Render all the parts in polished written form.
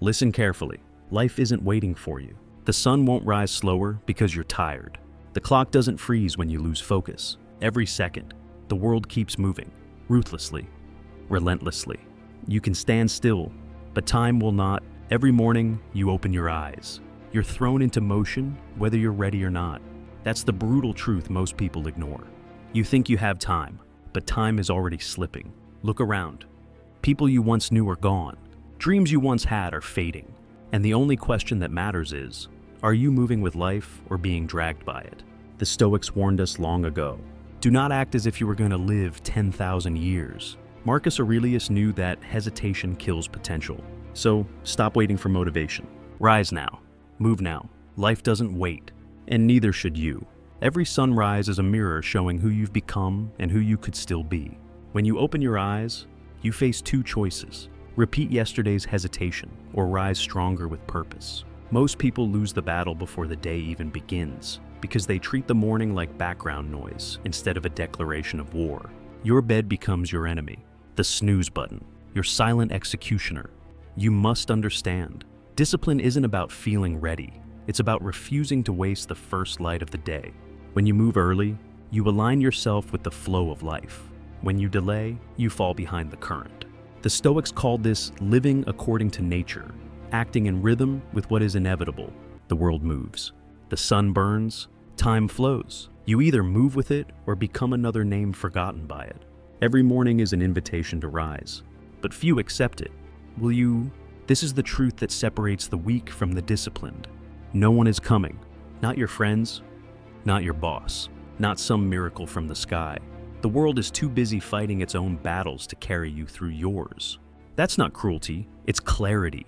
Listen carefully. Life isn't waiting for you. The sun won't rise slower because you're tired. The clock doesn't freeze when you lose focus. Every second, the world keeps moving, ruthlessly, relentlessly. You can stand still, but time will not. Every morning, you open your eyes. You're thrown into motion, whether you're ready or not. That's the brutal truth most people ignore. You think you have time, but time is already slipping. Look around. People you once knew are gone. Dreams you once had are fading. And the only question that matters is, are you moving with life or being dragged by it? The Stoics warned us long ago. Do not act as if you were going to live 10,000 years. Marcus Aurelius knew that hesitation kills potential. So stop waiting for motivation. Rise now. Move now. Life doesn't wait, and neither should you. Every sunrise is a mirror showing who you've become and who you could still be. When you open your eyes, you face two choices. Repeat yesterday's hesitation or rise stronger with purpose. Most people lose the battle before the day even begins because they treat the morning like background noise instead of a declaration of war. Your bed becomes your enemy, the snooze button, your silent executioner. You must understand, discipline isn't about feeling ready. It's about refusing to waste the first light of the day. When you move early, you align yourself with the flow of life. When you delay, you fall behind the current. The Stoics called this living according to nature, acting in rhythm with what is inevitable. The world moves. The sun burns. Time flows. You either move with it or become another name forgotten by it. Every morning is an invitation to rise, but few accept it. Will you? This is the truth that separates the weak from the disciplined. No one is coming. Not your friends, not your boss, not some miracle from the sky. The world is too busy fighting its own battles to carry you through yours. That's not cruelty, it's clarity.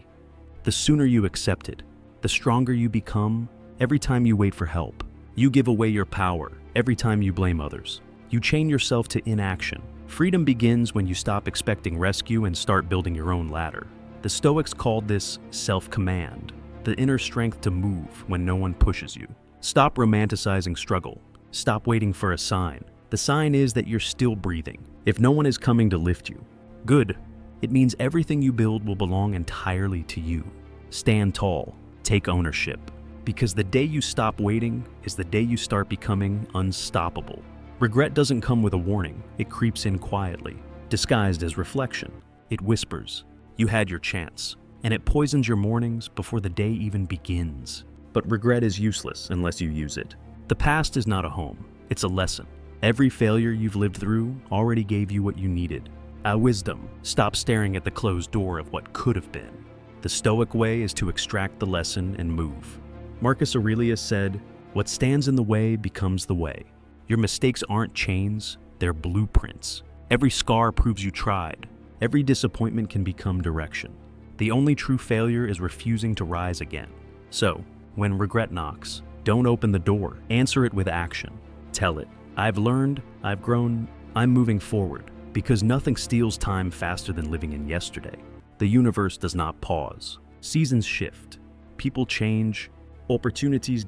The sooner you accept it, the stronger you become. Every time you wait for help, you give away your power. Every time you blame others, you chain yourself to inaction. Freedom begins when you stop expecting rescue and start building your own ladder. The Stoics called this self-command, the inner strength to move when no one pushes you. Stop romanticizing struggle. Stop waiting for a sign. The sign is that you're still breathing. If no one is coming to lift you, good. It means everything you build will belong entirely to you. Stand tall. Take ownership. Because the day you stop waiting is the day you start becoming unstoppable. Regret doesn't come with a warning. It creeps in quietly, disguised as reflection. It whispers, you had your chance, and it poisons your mornings before the day even begins. But regret is useless unless you use it. The past is not a home. It's a lesson. Every failure you've lived through already gave you what you needed. Wisdom. Stop staring at the closed door of what could have been. The Stoic way is to extract the lesson and move. Marcus Aurelius said, what stands in the way becomes the way. Your mistakes aren't chains, they're blueprints. Every scar proves you tried. Every disappointment can become direction. The only true failure is refusing to rise again. So, when regret knocks, don't open the door. Answer it with action. Tell it, I've learned, I've grown, I'm moving forward. Because nothing steals time faster than living in yesterday. The universe does not pause. Seasons shift. People change. Opportunities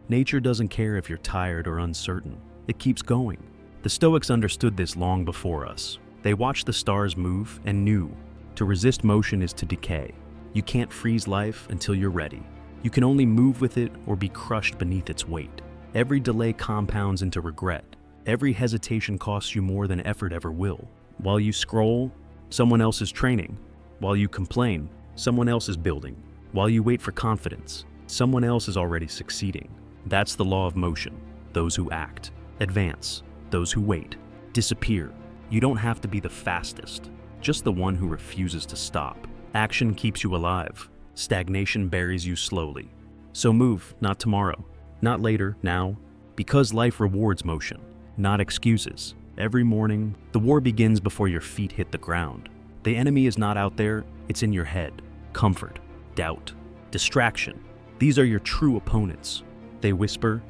nature doesn't care if you're tired or uncertain. It keeps going. The Stoics understood this long before us. They watched the stars move and knew to resist motion is to decay. You can't freeze life until you're ready. You can only move with it or be crushed beneath its weight. Every delay compounds into regret. Every hesitation costs you more than effort ever will. While you scroll, someone else is training. While you complain, someone else is building. While you wait for confidence, someone else is already succeeding. That's the law of motion. Those who act, advance. Those who wait, disappear. You don't have to be the fastest, just the one who refuses to stop. Action keeps you alive. Stagnation buries you slowly. So move, not tomorrow, not later, now, because life rewards motion, not excuses. Every morning, the war begins before your feet hit the ground. The enemy is not out there, it's in your head. Comfort, doubt, distraction. These are your true opponents. They whisper,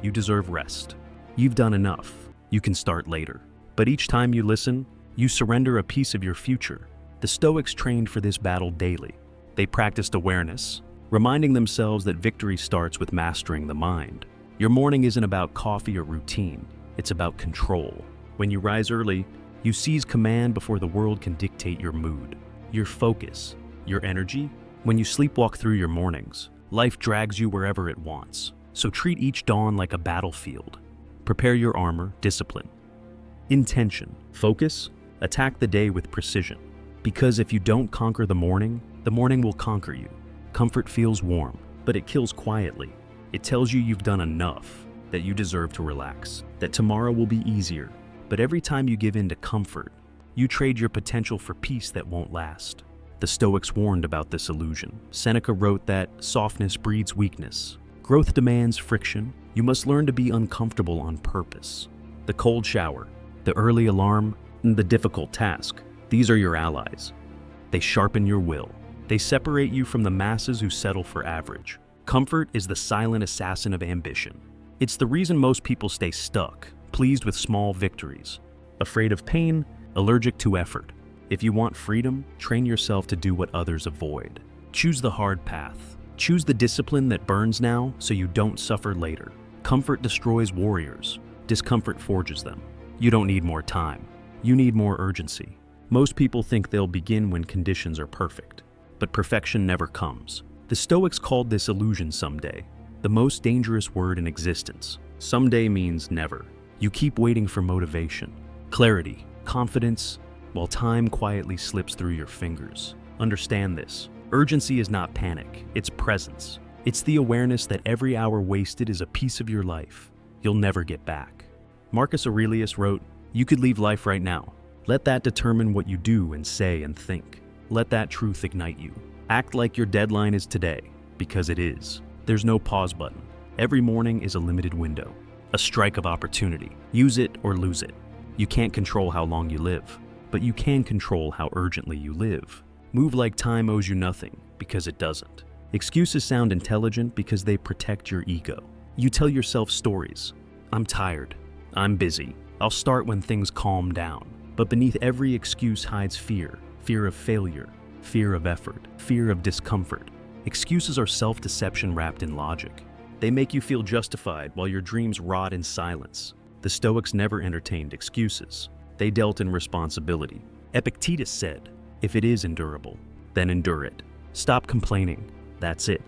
you deserve rest. You've done enough. You can start later. But each time you listen, you surrender a piece of your future. The Stoics trained for this battle daily. They practiced awareness, reminding themselves that victory starts with mastering the mind. Your morning isn't about coffee or routine. It's about control. When you rise early, you seize command before the world can dictate your mood, your focus, your energy. When you sleepwalk through your mornings, life drags you wherever it wants. So treat each dawn like a battlefield. Prepare your armor, discipline. Intention, focus, attack the day with precision. Because if you don't conquer the morning will conquer you. Comfort feels warm, but it kills quietly. It tells you you've done enough, that you deserve to relax, that tomorrow will be easier. But every time you give in to comfort, you trade your potential for peace that won't last. The Stoics warned about this illusion. Seneca wrote that softness breeds weakness. Growth demands friction. You must learn to be uncomfortable on purpose. The cold shower, the early alarm, and the difficult task, these are your allies. They sharpen your will. They separate you from the masses who settle for average. Comfort is the silent assassin of ambition. It's the reason most people stay stuck, pleased with small victories, afraid of pain, allergic to effort. If you want freedom, train yourself to do what others avoid. Choose the hard path. Choose the discipline that burns now so you don't suffer later. Comfort destroys warriors. Discomfort forges them. You don't need more time. You need more urgency. Most people think they'll begin when conditions are perfect, but perfection never comes. The Stoics called this illusion someday, the most dangerous word in existence. Someday means never. You keep waiting for motivation, clarity, confidence, while time quietly slips through your fingers. Understand this. Urgency is not panic, it's presence. It's the awareness that every hour wasted is a piece of your life you'll never get back. Marcus Aurelius wrote, "You could leave life right now. Let that determine what you do and say and think. Let that truth ignite you. Act like your deadline is today, because it is. There's no pause button. Every morning is a limited window, a strike of opportunity. Use it or lose it. You can't control how long you live, but you can control how urgently you live. Move like time owes you nothing, because it doesn't." Excuses sound intelligent because they protect your ego. You tell yourself stories. I'm tired. I'm busy. I'll start when things calm down. But beneath every excuse hides fear. Fear of failure. Fear of effort. Fear of discomfort. Excuses are self-deception wrapped in logic. They make you feel justified while your dreams rot in silence. The Stoics never entertained excuses. They dealt in responsibility. Epictetus said, "If it is endurable, then endure it. Stop complaining. That's it."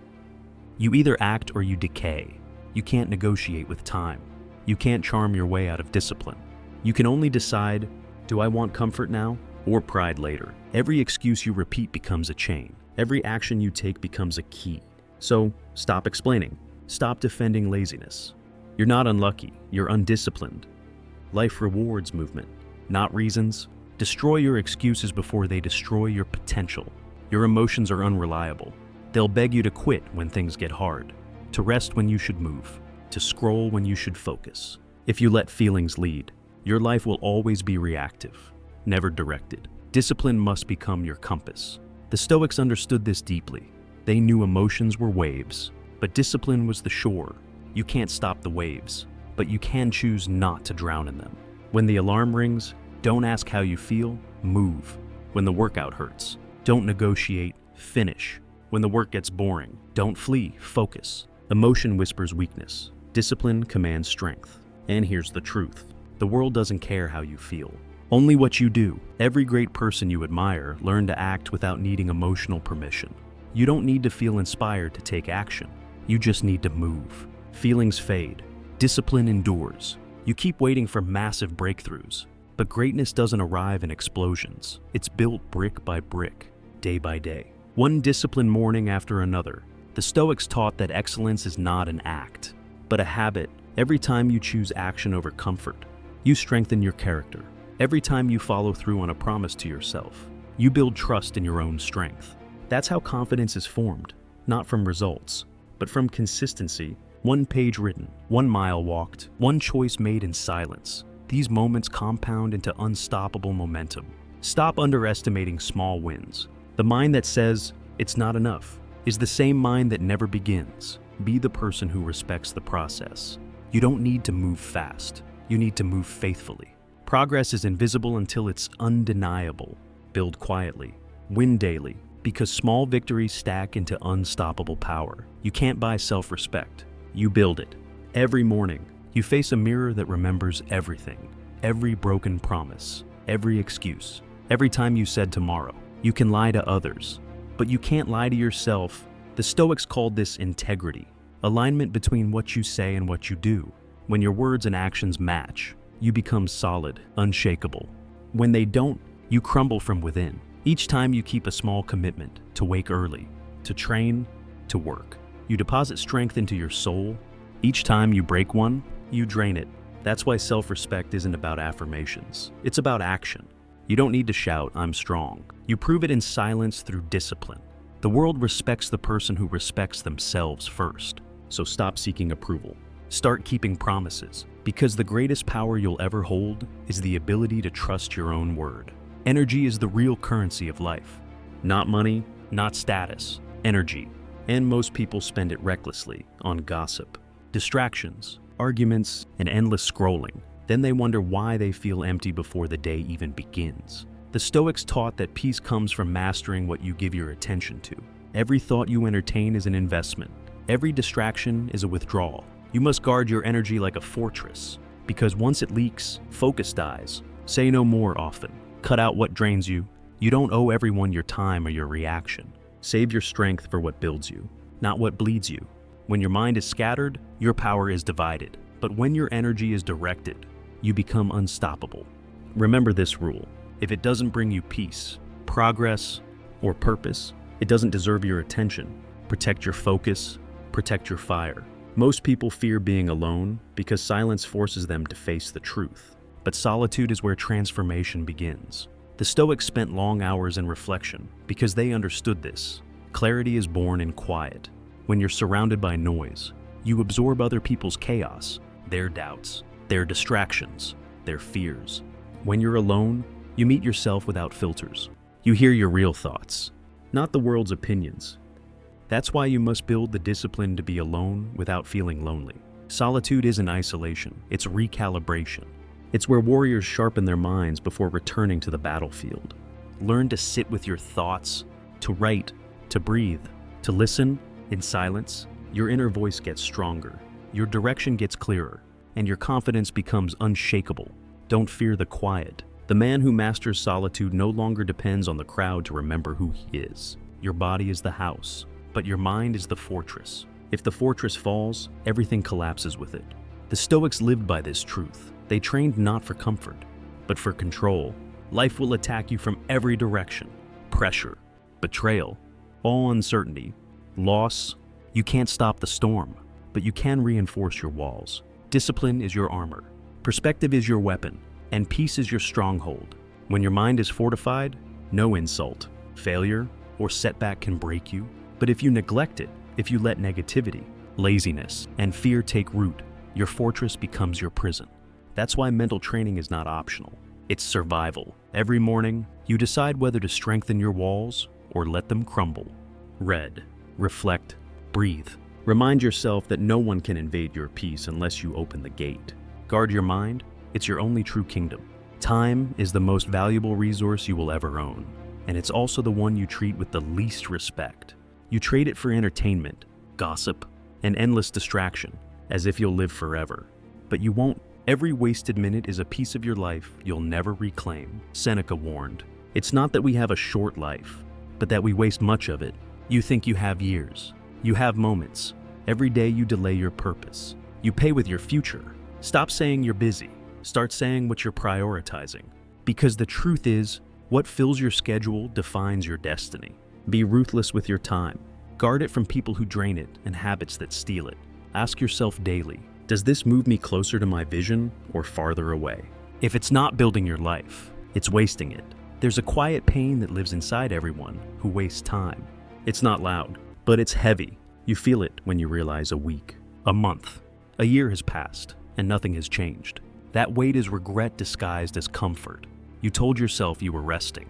You either act or you decay. You can't negotiate with time. You can't charm your way out of discipline. You can only decide, do I want comfort now or pride later? Every excuse you repeat becomes a chain. Every action you take becomes a key. So stop explaining. Stop defending laziness. You're not unlucky. You're undisciplined. Life rewards movement, not reasons. Destroy your excuses before they destroy your potential. Your emotions are unreliable. They'll beg you to quit when things get hard, to rest when you should move, to scroll when you should focus. If you let feelings lead, your life will always be reactive, never directed. Discipline must become your compass. The Stoics understood this deeply. They knew emotions were waves, but discipline was the shore. You can't stop the waves, but you can choose not to drown in them. When the alarm rings, don't ask how you feel, move. When the workout hurts, don't negotiate, finish. When the work gets boring, don't flee, focus. Emotion whispers weakness. Discipline commands strength. And here's the truth. The world doesn't care how you feel. Only what you do. Every great person you admire learned to act without needing emotional permission. You don't need to feel inspired to take action. You just need to move. Feelings fade. Discipline endures. You keep waiting for massive breakthroughs. But greatness doesn't arrive in explosions. It's built brick by brick, day by day. One disciplined morning after another. The Stoics taught that excellence is not an act, but a habit. Every time you choose action over comfort, you strengthen your character. Every time you follow through on a promise to yourself, you build trust in your own strength. That's how confidence is formed, not from results, but from consistency. One page written, 1 mile walked, one choice made in silence. These moments compound into unstoppable momentum. Stop underestimating small wins. The mind that says, it's not enough, is the same mind that never begins. Be the person who respects the process. You don't need to move fast. You need to move faithfully. Progress is invisible until it's undeniable. Build quietly. Win daily, because small victories stack into unstoppable power. You can't buy self-respect. You build it. Every morning, you face a mirror that remembers everything. Every broken promise. Every excuse. Every time you said tomorrow. You can lie to others, but you can't lie to yourself. The Stoics called this integrity, alignment between what you say and what you do. When your words and actions match, you become solid, unshakable. When they don't, you crumble from within. Each time you keep a small commitment to wake early, to train, to work, you deposit strength into your soul. Each time you break one, you drain it. That's why self-respect isn't about affirmations. It's about action. You don't need to shout, "I'm strong." You prove it in silence through discipline. The world respects the person who respects themselves first. So stop seeking approval. Start keeping promises, because the greatest power you'll ever hold is the ability to trust your own word. Energy is the real currency of life. Not money, not status, energy. And most people spend it recklessly on gossip, distractions, arguments, and endless scrolling. Then they wonder why they feel empty before the day even begins. The Stoics taught that peace comes from mastering what you give your attention to. Every thought you entertain is an investment. Every distraction is a withdrawal. You must guard your energy like a fortress, because once it leaks, focus dies. Say no more often. Cut out what drains you. You don't owe everyone your time or your reaction. Save your strength for what builds you, not what bleeds you. When your mind is scattered, your power is divided. But when your energy is directed, you become unstoppable. Remember this rule. If it doesn't bring you peace, progress, or purpose, it doesn't deserve your attention. Protect your focus, protect your fire. Most people fear being alone because silence forces them to face the truth. But solitude is where transformation begins. The Stoics spent long hours in reflection because they understood this. Clarity is born in quiet. When you're surrounded by noise, you absorb other people's chaos, their doubts, their distractions, their fears. When you're alone, you meet yourself without filters. You hear your real thoughts, not the world's opinions. That's why you must build the discipline to be alone without feeling lonely. Solitude isn't isolation, it's recalibration. It's where warriors sharpen their minds before returning to the battlefield. Learn to sit with your thoughts, to write, to breathe, to listen in silence. Your inner voice gets stronger, your direction gets clearer, and your confidence becomes unshakable. Don't fear the quiet. The man who masters solitude no longer depends on the crowd to remember who he is. Your body is the house, but your mind is the fortress. If the fortress falls, everything collapses with it. The Stoics lived by this truth. They trained not for comfort, but for control. Life will attack you from every direction. Pressure, betrayal, all uncertainty, loss. You can't stop the storm, but you can reinforce your walls. Discipline is your armor. Perspective is your weapon, and peace is your stronghold. When your mind is fortified, no insult, failure, or setback can break you. But if you neglect it, if you let negativity, laziness, and fear take root, your fortress becomes your prison. That's why mental training is not optional. It's survival. Every morning, you decide whether to strengthen your walls or let them crumble. Read, reflect, breathe. Remind yourself that no one can invade your peace unless you open the gate. Guard your mind. It's your only true kingdom. Time is the most valuable resource you will ever own, and it's also the one you treat with the least respect. You trade it for entertainment, gossip, and endless distraction, as if you'll live forever. But you won't. Every wasted minute is a piece of your life you'll never reclaim. Seneca warned, "It's not that we have a short life, but that we waste much of it." You think you have years. You have moments. Every day you delay your purpose. You pay with your future. Stop saying you're busy. Start saying what you're prioritizing. Because the truth is, what fills your schedule defines your destiny. Be ruthless with your time. Guard it from people who drain it and habits that steal it. Ask yourself daily, does this move me closer to my vision or farther away? If it's not building your life, it's wasting it. There's a quiet pain that lives inside everyone who wastes time. It's not loud, but it's heavy. You feel it when you realize a week, a month, a year has passed, and nothing has changed. That weight is regret disguised as comfort. You told yourself you were resting,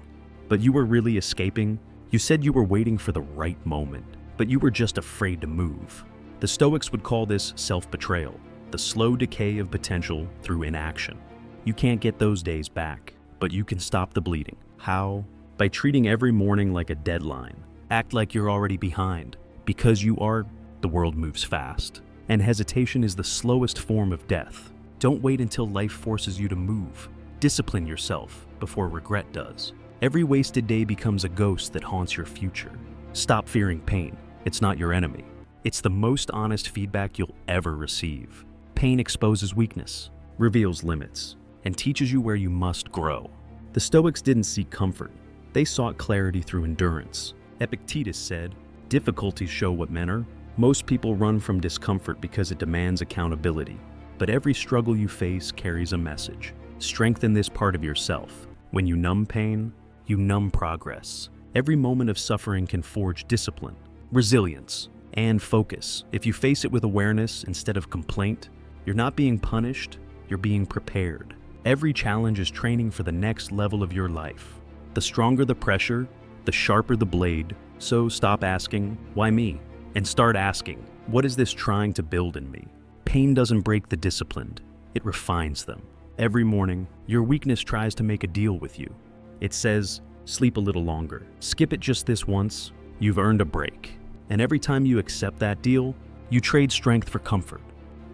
but you were really escaping. You said you were waiting for the right moment, but you were just afraid to move. The Stoics would call this self-betrayal, the slow decay of potential through inaction. You can't get those days back, but you can stop the bleeding. How? By treating every morning like a deadline. Act like you're already behind. Because you are, the world moves fast. And hesitation is the slowest form of death. Don't wait until life forces you to move. Discipline yourself before regret does. Every wasted day becomes a ghost that haunts your future. Stop fearing pain. It's not your enemy. It's the most honest feedback you'll ever receive. Pain exposes weakness, reveals limits, and teaches you where you must grow. The Stoics didn't seek comfort. They sought clarity through endurance. Epictetus said, "Difficulties show what men are. Most people run from discomfort because it demands accountability. But every struggle you face carries a message. Strengthen this part of yourself. When you numb pain, you numb progress. Every moment of suffering can forge discipline, resilience, and focus. If you face it with awareness instead of complaint, you're not being punished, you're being prepared. Every challenge is training for the next level of your life. The stronger the pressure, the sharper the blade. So stop asking, why me? And start asking, what is this trying to build in me? Pain doesn't break the disciplined, it refines them. Every morning, your weakness tries to make a deal with you. It says, sleep a little longer. Skip it just this once, you've earned a break. And every time you accept that deal, you trade strength for comfort.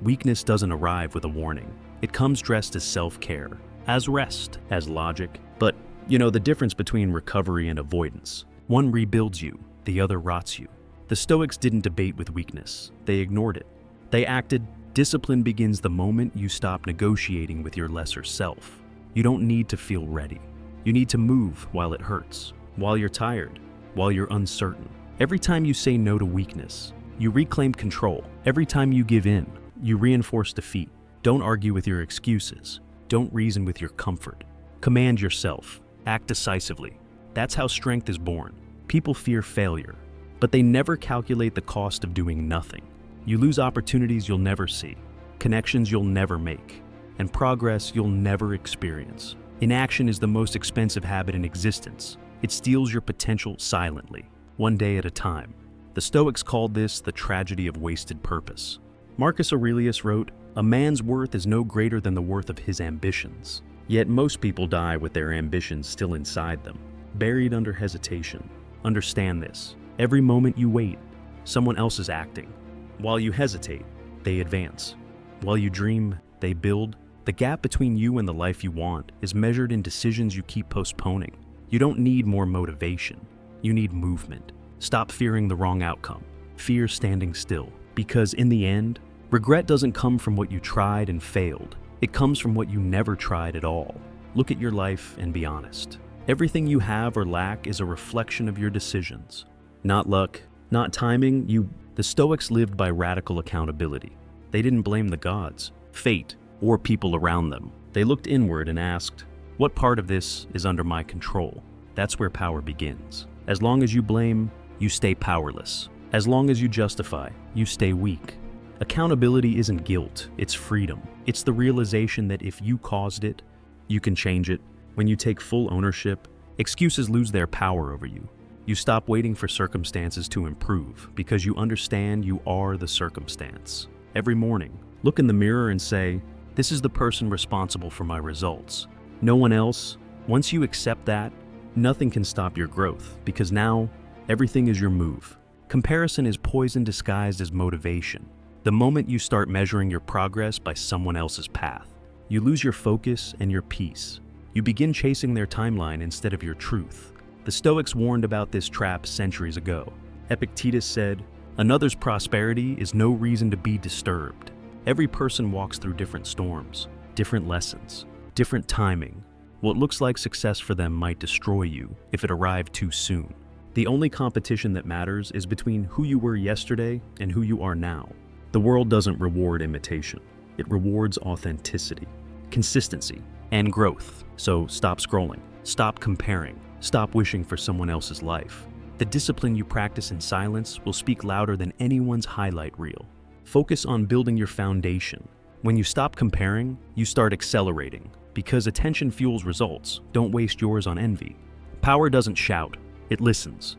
Weakness doesn't arrive with a warning. It comes dressed as self-care, as rest, as logic. But, the difference between recovery and avoidance. One rebuilds you, the other rots you. The Stoics didn't debate with weakness. They ignored it. They acted. Discipline begins the moment you stop negotiating with your lesser self. You don't need to feel ready. You need to move while it hurts, while you're tired, while you're uncertain. Every time you say no to weakness, you reclaim control. Every time you give in, you reinforce defeat. Don't argue with your excuses. Don't reason with your comfort. Command yourself. Act decisively. That's how strength is born. People fear failure, but they never calculate the cost of doing nothing. You lose opportunities you'll never see, connections you'll never make, and progress you'll never experience. Inaction is the most expensive habit in existence. It steals your potential silently, one day at a time. The Stoics called this the tragedy of wasted purpose. Marcus Aurelius wrote, "A man's worth is no greater than the worth of his ambitions." Yet most people die with their ambitions still inside them, buried under hesitation. Understand this. Every moment you wait, someone else is acting. While you hesitate, they advance. While you dream, they build. The gap between you and the life you want is measured in decisions you keep postponing. You don't need more motivation. You need movement. Stop fearing the wrong outcome. Fear standing still. Because in the end, regret doesn't come from what you tried and failed. It comes from what you never tried at all. Look at your life and be honest. Everything you have or lack is a reflection of your decisions. Not luck, not timing. The Stoics lived by radical accountability. They didn't blame the gods, fate, or people around them. They looked inward and asked, what part of this is under my control? That's where power begins. As long as you blame, you stay powerless. As long as you justify, you stay weak. Accountability isn't guilt, it's freedom. It's the realization that if you caused it, you can change it. When you take full ownership, excuses lose their power over you. You stop waiting for circumstances to improve because you understand you are the circumstance. Every morning, look in the mirror and say, this is the person responsible for my results. No one else. Once you accept that, nothing can stop your growth because now everything is your move. Comparison is poison disguised as motivation. The moment you start measuring your progress by someone else's path, you lose your focus and your peace. You begin chasing their timeline instead of your truth. The Stoics warned about this trap centuries ago. Epictetus said, another's prosperity is no reason to be disturbed. Every person walks through different storms, different lessons, different timing. What looks like success for them might destroy you if it arrived too soon. The only competition that matters is between who you were yesterday and who you are now. The world doesn't reward imitation. It rewards authenticity, consistency, and growth. So stop scrolling, stop comparing, stop wishing for someone else's life. The discipline you practice in silence will speak louder than anyone's highlight reel. Focus on building your foundation. When you stop comparing, you start accelerating. Because attention fuels results, don't waste yours on envy. Power doesn't shout, it listens.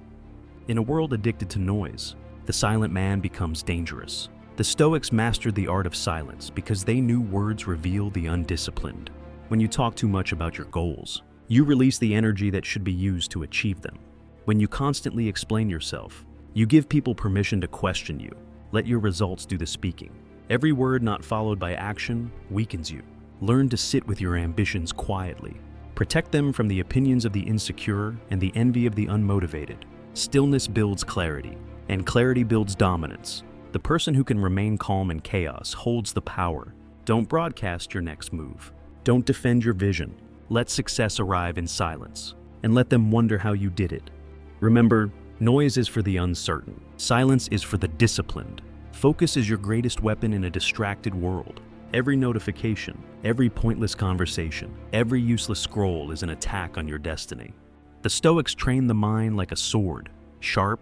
In a world addicted to noise, the silent man becomes dangerous. The Stoics mastered the art of silence because they knew words reveal the undisciplined. When you talk too much about your goals, you release the energy that should be used to achieve them. When you constantly explain yourself, you give people permission to question you. Let your results do the speaking. Every word not followed by action weakens you. Learn to sit with your ambitions quietly. Protect them from the opinions of the insecure and the envy of the unmotivated. Stillness builds clarity, and clarity builds dominance. The person who can remain calm in chaos holds the power. Don't broadcast your next move. Don't defend your vision. Let success arrive in silence, and let them wonder how you did it. Remember, noise is for the uncertain. Silence is for the disciplined. Focus is your greatest weapon in a distracted world. Every notification, every pointless conversation, every useless scroll is an attack on your destiny. The Stoics trained the mind like a sword, sharp,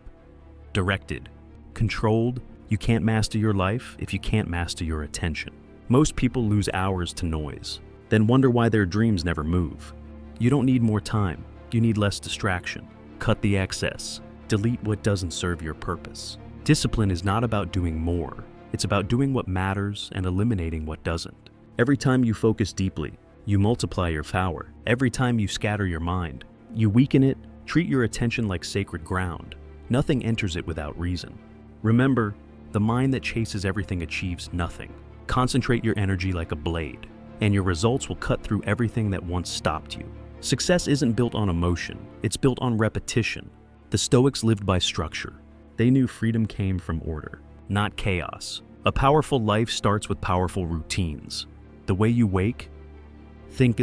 directed, controlled. You can't master your life if you can't master your attention. Most people lose hours to noise, then wonder why their dreams never move. You don't need more time, you need less distraction. Cut the excess, delete what doesn't serve your purpose. Discipline is not about doing more, it's about doing what matters and eliminating what doesn't. Every time you focus deeply, you multiply your power. Every time you scatter your mind, you weaken it. Treat your attention like sacred ground. Nothing enters it without reason. Remember, the mind that chases everything achieves nothing. Concentrate your energy like a blade, and your results will cut through everything that once stopped you. Success isn't built on emotion, it's built on repetition. The Stoics lived by structure. They knew freedom came from order, not chaos. A powerful life starts with powerful routines. The way you wake, think,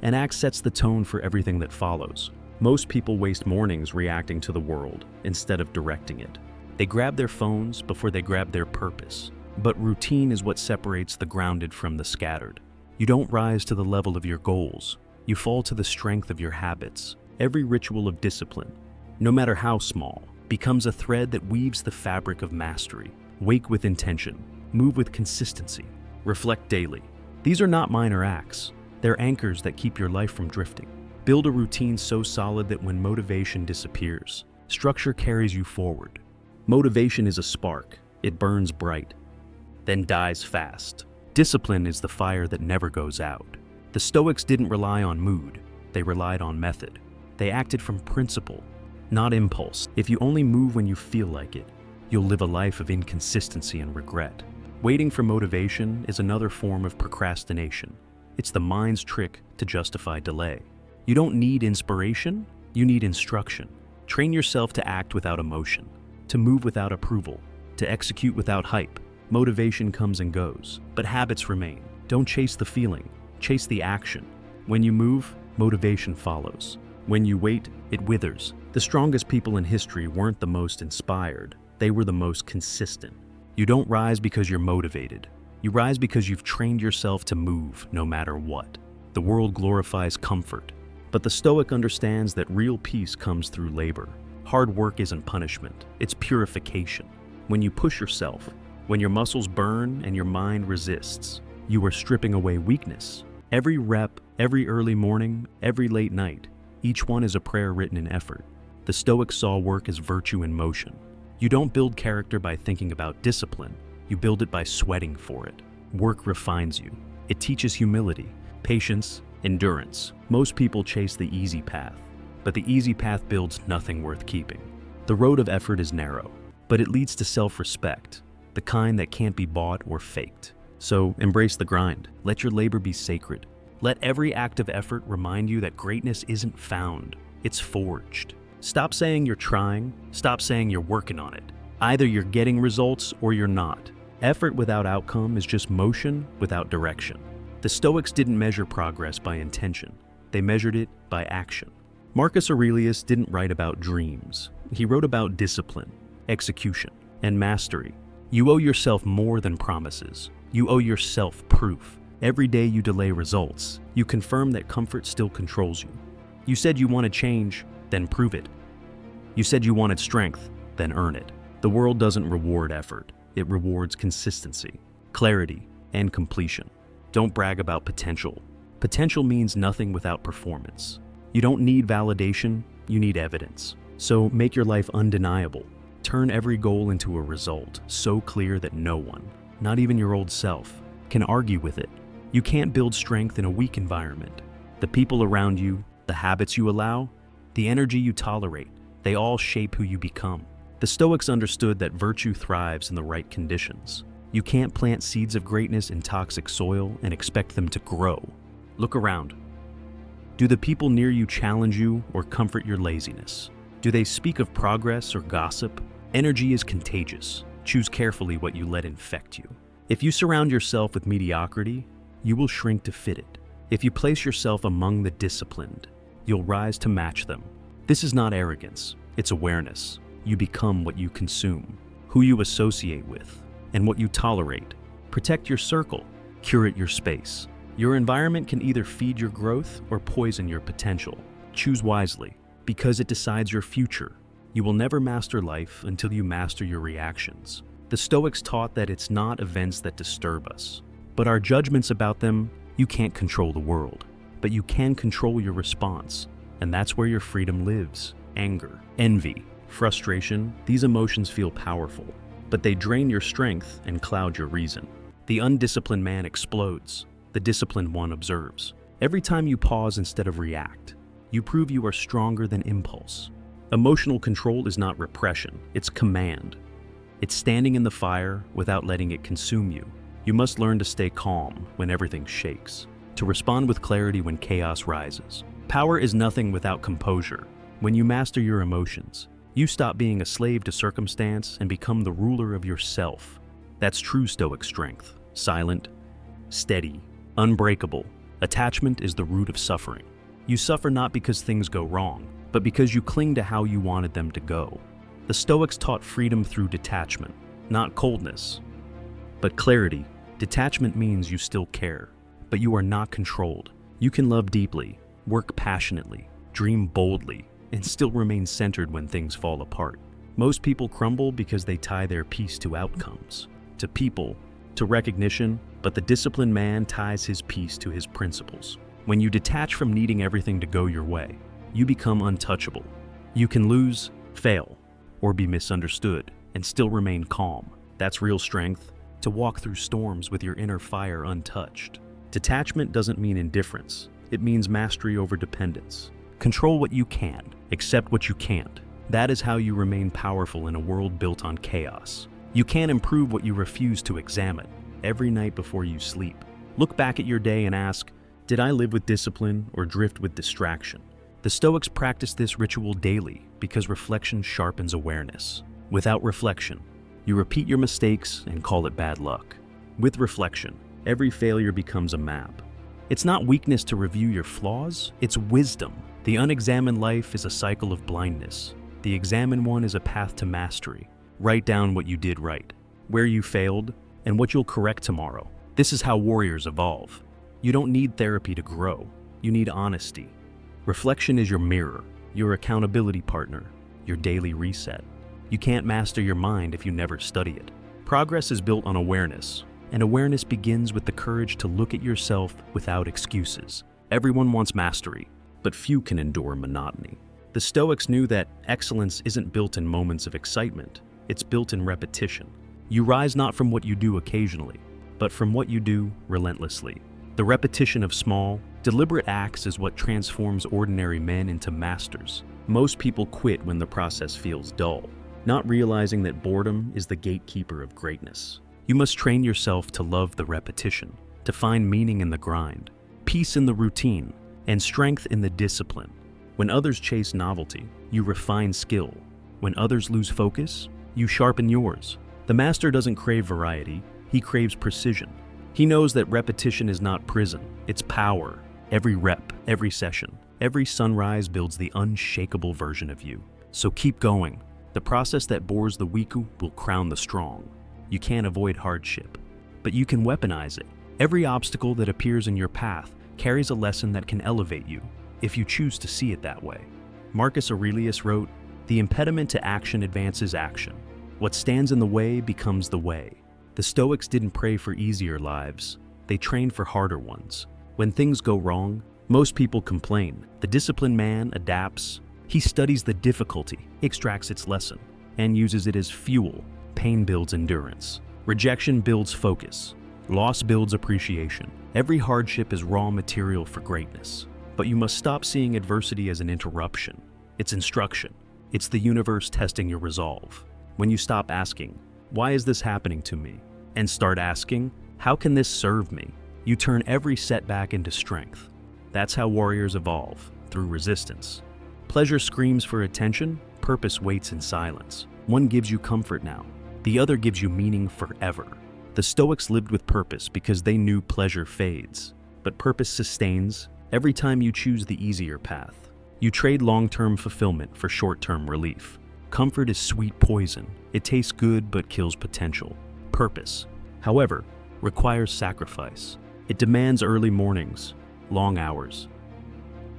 and act sets the tone for everything that follows. Most people waste mornings reacting to the world instead of directing it. They grab their phones before they grab their purpose. But routine is what separates the grounded from the scattered. You don't rise to the level of your goals. You fall to the strength of your habits. Every ritual of discipline, no matter how small, becomes a thread that weaves the fabric of mastery. Wake with intention. Move with consistency. Reflect daily. These are not minor acts. They're anchors that keep your life from drifting. Build a routine so solid that when motivation disappears, structure carries you forward. Motivation is a spark. It burns bright, then dies fast. Discipline is the fire that never goes out. The Stoics didn't rely on mood. They relied on method. They acted from principle, not impulse. If you only move when you feel like it, you'll live a life of inconsistency and regret. Waiting for motivation is another form of procrastination. It's the mind's trick to justify delay. You don't need inspiration, you need instruction. Train yourself to act without emotion, to move without approval, to execute without hype. Motivation comes and goes, but habits remain. Don't chase the feeling, chase the action. When you move, motivation follows. When you wait, it withers. The strongest people in history weren't the most inspired, they were the most consistent. You don't rise because you're motivated. You rise because you've trained yourself to move no matter what. The world glorifies comfort, but the Stoic understands that real peace comes through labor. Hard work isn't punishment, it's purification. When you push yourself, when your muscles burn and your mind resists, you are stripping away weakness. Every rep, every early morning, every late night, each one is a prayer written in effort. The Stoics saw work as virtue in motion. You don't build character by thinking about discipline. You build it by sweating for it. Work refines you. It teaches humility, patience, endurance. Most people chase the easy path, but the easy path builds nothing worth keeping. The road of effort is narrow, but it leads to self-respect, the kind that can't be bought or faked. So embrace the grind. Let your labor be sacred. Let every act of effort remind you that greatness isn't found, it's forged. Stop saying you're trying, stop saying you're working on it. Either you're getting results or you're not. Effort without outcome is just motion without direction. The Stoics didn't measure progress by intention, they measured it by action. Marcus Aurelius didn't write about dreams. He wrote about discipline, execution, and mastery. You owe yourself more than promises. You owe yourself proof. Every day you delay results, you confirm that comfort still controls you. You said you wanted change, then prove it. You said you wanted strength, then earn it. The world doesn't reward effort. It rewards consistency, clarity, and completion. Don't brag about potential. Potential means nothing without performance. You don't need validation, you need evidence. So make your life undeniable. Turn every goal into a result so clear that no one, not even your old self, can argue with it. You can't build strength in a weak environment. The people around you, the habits you allow, the energy you tolerate, they all shape who you become. The Stoics understood that virtue thrives in the right conditions. You can't plant seeds of greatness in toxic soil and expect them to grow. Look around. Do the people near you challenge you or comfort your laziness? Do they speak of progress or gossip? Energy is contagious. Choose carefully what you let infect you. If you surround yourself with mediocrity, you will shrink to fit it. If you place yourself among the disciplined, you'll rise to match them. This is not arrogance, it's awareness. You become what you consume, who you associate with, and what you tolerate. Protect your circle, curate your space. Your environment can either feed your growth or poison your potential. Choose wisely, because it decides your future. You will never master life until you master your reactions. The Stoics taught that it's not events that disturb us, but our judgments about them. You can't control the world, but you can control your response, and that's where your freedom lives. Anger, envy, frustration, these emotions feel powerful, but they drain your strength and cloud your reason. The undisciplined man explodes, the disciplined one observes. Every time you pause instead of react, you prove you are stronger than impulse. Emotional control is not repression, it's command. It's standing in the fire without letting it consume you. You must learn to stay calm when everything shakes, to respond with clarity when chaos rises. Power is nothing without composure. When you master your emotions, you stop being a slave to circumstance and become the ruler of yourself. That's true Stoic strength. Silent, steady, unbreakable. Attachment is the root of suffering. You suffer not because things go wrong, but because you cling to how you wanted them to go. The Stoics taught freedom through detachment, not coldness, but clarity. Detachment means you still care, but you are not controlled. You can love deeply, work passionately, dream boldly, and still remain centered when things fall apart. Most people crumble because they tie their peace to outcomes, to people, to recognition, but the disciplined man ties his peace to his principles. When you detach from needing everything to go your way, you become untouchable. You can lose, fail, or be misunderstood, and still remain calm. That's real strength, to walk through storms with your inner fire untouched. Detachment doesn't mean indifference. It means mastery over dependence. Control what you can, accept what you can't. That is how you remain powerful in a world built on chaos. You can't improve what you refuse to examine. Every night before you sleep, look back at your day and ask, did I live with discipline or drift with distraction? The Stoics practice this ritual daily because reflection sharpens awareness. Without reflection, you repeat your mistakes and call it bad luck. With reflection, every failure becomes a map. It's not weakness to review your flaws, it's wisdom. The unexamined life is a cycle of blindness. The examined one is a path to mastery. Write down what you did right, where you failed, and what you'll correct tomorrow. This is how warriors evolve. You don't need therapy to grow. You need honesty. Reflection is your mirror, your accountability partner, your daily reset. You can't master your mind if you never study it. Progress is built on awareness, and awareness begins with the courage to look at yourself without excuses. Everyone wants mastery, but few can endure monotony. The Stoics knew that excellence isn't built in moments of excitement, it's built in repetition. You rise not from what you do occasionally, but from what you do relentlessly. The repetition of small, deliberate acts is what transforms ordinary men into masters. Most people quit when the process feels dull, not realizing that boredom is the gatekeeper of greatness. You must train yourself to love the repetition, to find meaning in the grind, peace in the routine, and strength in the discipline. When others chase novelty, you refine skill. When others lose focus, you sharpen yours. The master doesn't crave variety, he craves precision. He knows that repetition is not prison, it's power. Every rep, every session, every sunrise builds the unshakable version of you. So keep going. The process that bores the weak will crown the strong. You can't avoid hardship, but you can weaponize it. Every obstacle that appears in your path carries a lesson that can elevate you, if you choose to see it that way. Marcus Aurelius wrote, "The impediment to action advances action. What stands in the way becomes the way." The Stoics didn't pray for easier lives, they trained for harder ones. When things go wrong, most people complain. The disciplined man adapts. He studies the difficulty, extracts its lesson, and uses it as fuel. Pain builds endurance. Rejection builds focus. Loss builds appreciation. Every hardship is raw material for greatness. But you must stop seeing adversity as an interruption. It's instruction. It's the universe testing your resolve. When you stop asking, "Why is this happening to me?" and start asking, "How can this serve me?" you turn every setback into strength. That's how warriors evolve, through resistance. Pleasure screams for attention, purpose waits in silence. One gives you comfort now. The other gives you meaning forever. The Stoics lived with purpose because they knew pleasure fades, but purpose sustains every time you choose the easier path. You trade long-term fulfillment for short-term relief. Comfort is sweet poison. It tastes good but kills potential. Purpose, however, requires sacrifice. It demands early mornings, long hours,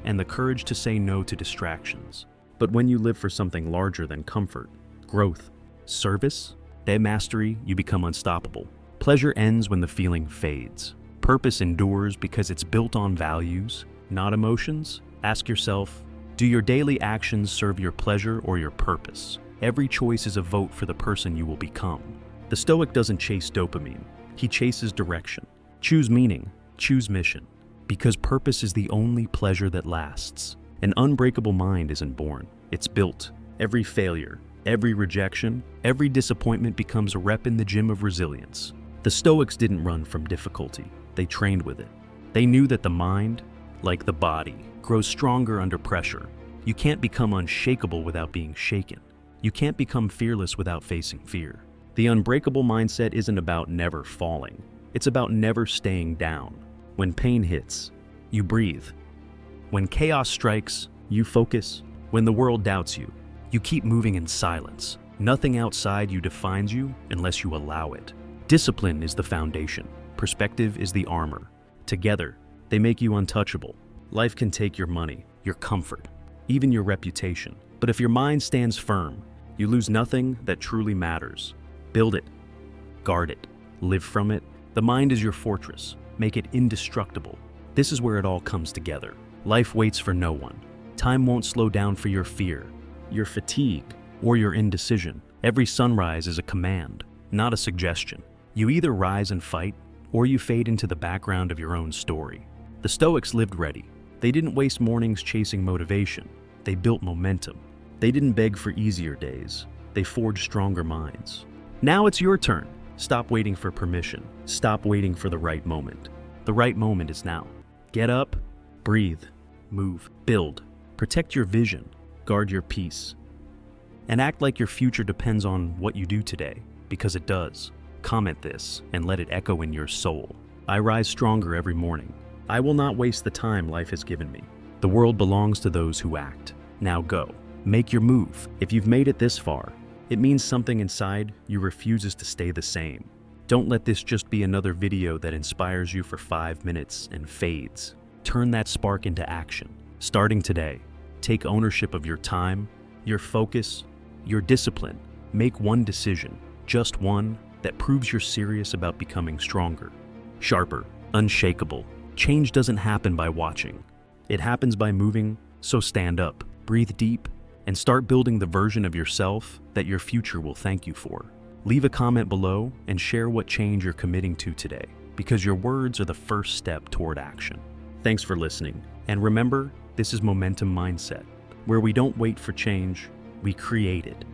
and the courage to say no to distractions. But when you live for something larger than comfort, growth, service, that mastery, you become unstoppable. Pleasure ends when the feeling fades. Purpose endures because it's built on values, not emotions. Ask yourself, do your daily actions serve your pleasure or your purpose? Every choice is a vote for the person you will become. The Stoic doesn't chase dopamine. He chases direction. Choose meaning, choose mission, because purpose is the only pleasure that lasts. An unbreakable mind isn't born, it's built. Every failure, every rejection, every disappointment becomes a rep in the gym of resilience. The Stoics didn't run from difficulty, they trained with it. They knew that the mind, like the body, grows stronger under pressure. You can't become unshakable without being shaken. You can't become fearless without facing fear. The unbreakable mindset isn't about never falling. It's about never staying down. When pain hits, you breathe. When chaos strikes, you focus. When the world doubts you, you keep moving in silence. Nothing outside you defines you unless you allow it. Discipline is the foundation. Perspective is the armor. Together, they make you untouchable. Life can take your money, your comfort, even your reputation. But if your mind stands firm, you lose nothing that truly matters. Build it, guard it, live from it. The mind is your fortress. Make it indestructible. This is where it all comes together. Life waits for no one. Time won't slow down for your fear, your fatigue, or your indecision. Every sunrise is a command, not a suggestion. You either rise and fight, or you fade into the background of your own story. The Stoics lived ready. They didn't waste mornings chasing motivation. They built momentum. They didn't beg for easier days. They forged stronger minds. Now it's your turn. Stop waiting for permission. Stop waiting for the right moment. The right moment is now. Get up, breathe, move, build. Protect your vision, guard your peace, and act like your future depends on what you do today, because it does. Comment this and let it echo in your soul. I rise stronger every morning. I will not waste the time life has given me. The world belongs to those who act. Now go. Make your move. If you've made it this far, it means something inside you refuses to stay the same. Don't let this just be another video that inspires you for 5 minutes and fades. Turn that spark into action. Starting today, take ownership of your time, your focus, your discipline. Make one decision, just one, that proves you're serious about becoming stronger, sharper, unshakable. Change doesn't happen by watching. It happens by moving, so stand up, breathe deep, and start building the version of yourself that your future will thank you for. Leave a comment below and share what change you're committing to today, because your words are the first step toward action. Thanks for listening, and remember, this is Momentum Mindset, where we don't wait for change, we create it.